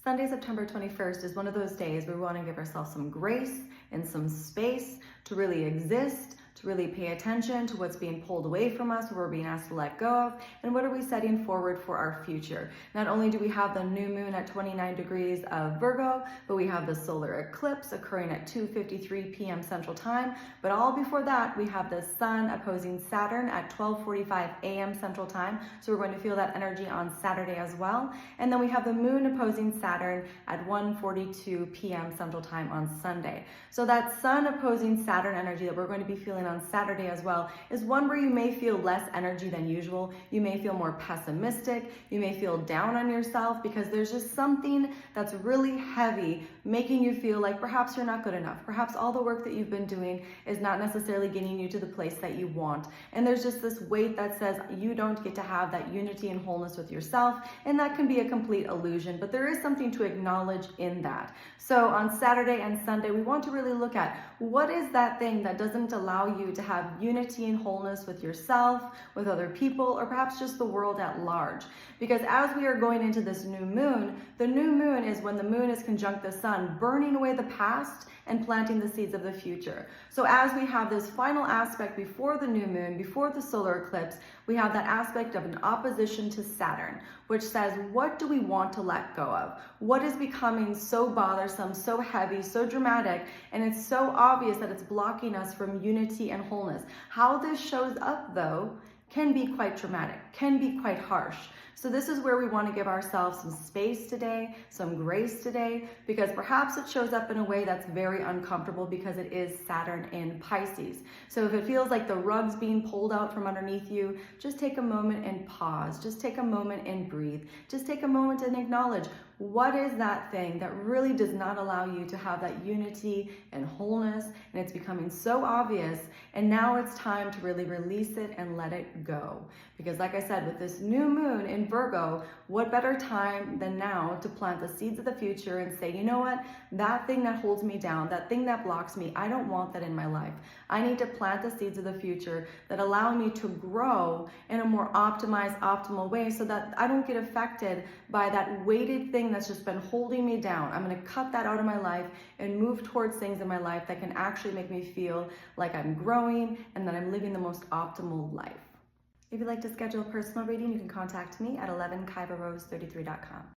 Sunday, September 21st is one of those days where we want to give ourselves some grace and some space to really exist, to really pay attention to what's being pulled away from us, what we're being asked to let go of, and what are we setting forward for our future. Not only do we have the new moon at 29 degrees of Virgo, but we have the solar eclipse occurring at 2:53 p.m. Central Time. But all before that, we have the sun opposing Saturn at 12:45 a.m. Central Time. So we're going to feel that energy on Saturday as well. And then we have the moon opposing Saturn at 1:42 p.m. Central Time on Sunday. So that sun opposing Saturn energy that we're going to be feeling on Saturday as well is one where you may feel less energy than usual. You may feel more pessimistic. You may feel down on yourself because there's just something that's really heavy making you feel like perhaps you're not good enough. Perhaps all the work that you've been doing is not necessarily getting you to the place that you want. And there's just this weight that says you don't get to have that unity and wholeness with yourself. And that can be a complete illusion, but there is something to acknowledge in that. So on Saturday and Sunday, we want to really look at what is that thing that doesn't allow you to have unity and wholeness with yourself, with other people, or perhaps just the world at large. Because as we are going into this new moon, the new moon is when the moon is conjunct the sun, burning away the past and planting the seeds of the future. So as we have this final aspect before the new moon, before the solar eclipse, we have that aspect of an opposition to Saturn, which says, what do we want to let go of? What is becoming so bothersome, so heavy, so dramatic, and it's so obvious that it's blocking us from unity and wholeness. How this shows up, though, can be quite dramatic, can be quite harsh. So this is where we want to give ourselves some space today, some grace today, because perhaps it shows up in a way that's very uncomfortable because it is Saturn in Pisces. So if it feels like the rug's being pulled out from underneath you, just take a moment and pause. Just take a moment and breathe. Just take a moment and acknowledge, what is that thing that really does not allow you to have that unity and wholeness, and it's becoming so obvious, and now it's time to really release it and let it go. Because like I said, with this new moon in Virgo, what better time than now to plant the seeds of the future and say, you know what, that thing that holds me down, that thing that blocks me, I don't want that in my life. I need to plant the seeds of the future that allow me to grow in a more optimized, optimal way so that I don't get affected by that weighted thing that's just been holding me down. I'm going to cut that out of my life and move towards things in my life that can actually make me feel like I'm growing and that I'm living the most optimal life. If you'd like to schedule a personal reading, you can contact me at 11kaivarose33.com.